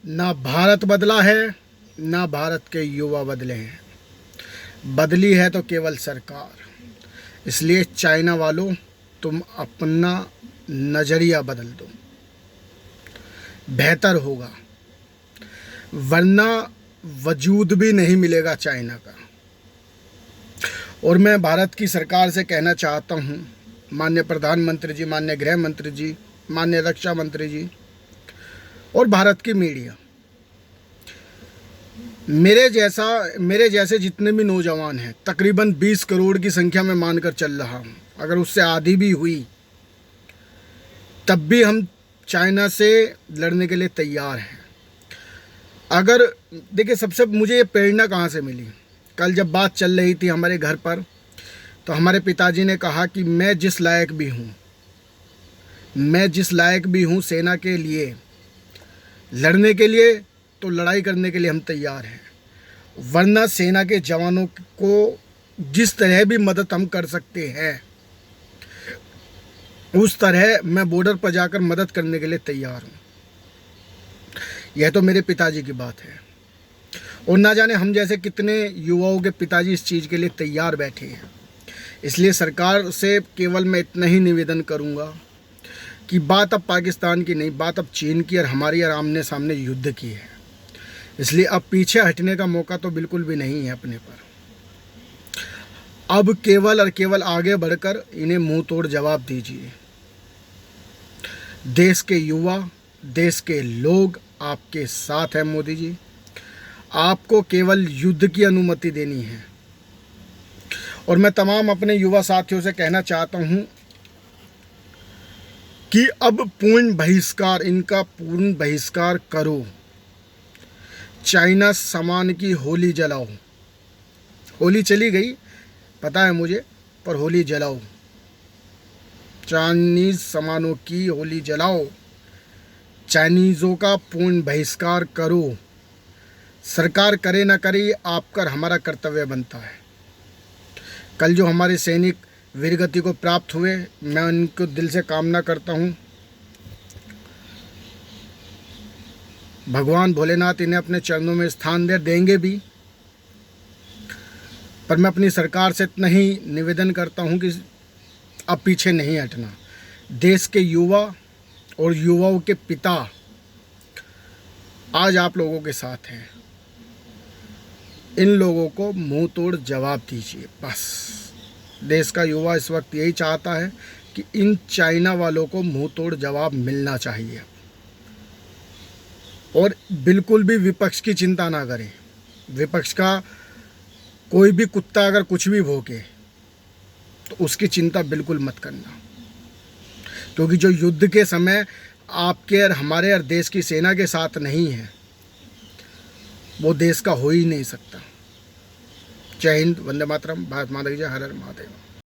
ना भारत बदला है, ना भारत के युवा बदले हैं। बदली है तो केवल सरकार। इसलिए चाइना वालों, तुम अपना नज़रिया बदल दो, बेहतर होगा, वरना वजूद भी नहीं मिलेगा चाइना का। और मैं भारत की सरकार से कहना चाहता हूँ, माननीय प्रधानमंत्री जी, माननीय गृह मंत्री जी, माननीय रक्षा मंत्री जी और भारत की मीडिया, मेरे जैसे जितने भी नौजवान हैं, तकरीबन 20 करोड़ की संख्या में मानकर चल रहा हूँ, अगर उससे आधी भी हुई तब भी हम चाइना से लड़ने के लिए तैयार हैं। अगर देखिए, सबसे मुझे ये प्रेरणा कहाँ से मिली, कल जब बात चल रही थी हमारे घर पर, तो हमारे पिताजी ने कहा कि मैं जिस लायक भी हूँ सेना के लिए लड़ने के लिए, तो लड़ाई करने के लिए हम तैयार हैं, वरना सेना के जवानों को जिस तरह भी मदद हम कर सकते हैं उस तरह मैं बॉर्डर पर जाकर मदद करने के लिए तैयार हूँ। यह तो मेरे पिताजी की बात है, और ना जाने हम जैसे कितने युवाओं के पिताजी इस चीज़ के लिए तैयार बैठे हैं। इसलिए सरकार से केवल मैं इतना ही निवेदन करूँगा कि बात अब पाकिस्तान की नहीं, बात अब चीन की और हमारी और आमने सामने युद्ध की है। इसलिए अब पीछे हटने का मौका तो बिल्कुल भी नहीं है अपने पर। अब केवल और केवल आगे बढ़कर इन्हें मुंह तोड़ जवाब दीजिए। देश के युवा, देश के लोग आपके साथ हैं मोदी जी। आपको केवल युद्ध की अनुमति देनी है। और मैं तमाम अपने युवा साथियों से कहना चाहता हूं कि अब इनका पूर्ण बहिष्कार करो। चाइना सामान की होली जलाओ। होली चली गई पता है मुझे, पर होली जलाओ। चाइनीज़ सामानों की होली जलाओ। चाइनीज़ों का पूर्ण बहिष्कार करो। सरकार करे ना करे, आपका हमारा कर्तव्य बनता है। कल जो हमारे सैनिक वीरगति को प्राप्त हुए, मैं उनको दिल से कामना करता हूँ, भगवान भोलेनाथ इन्हें अपने चरणों में स्थान देंगे भी। पर मैं अपनी सरकार से इतना ही निवेदन करता हूँ कि अब पीछे नहीं हटना। देश के युवा और युवाओं के पिता आज आप लोगों के साथ हैं। इन लोगों को मुंह तोड़ जवाब दीजिए। बस देश का युवा इस वक्त यही चाहता है कि इन चाइना वालों को मुंह तोड़ जवाब मिलना चाहिए। और बिल्कुल भी विपक्ष की चिंता ना करें। विपक्ष का कोई भी कुत्ता अगर कुछ भी भौंके तो उसकी चिंता बिल्कुल मत करना, क्योंकि जो युद्ध के समय आपके और हमारे और देश की सेना के साथ नहीं है, वो देश का हो ही नहीं सकता। जय हिंद, वंदे मातरम, भारत माता की जय, हर हर महादेव।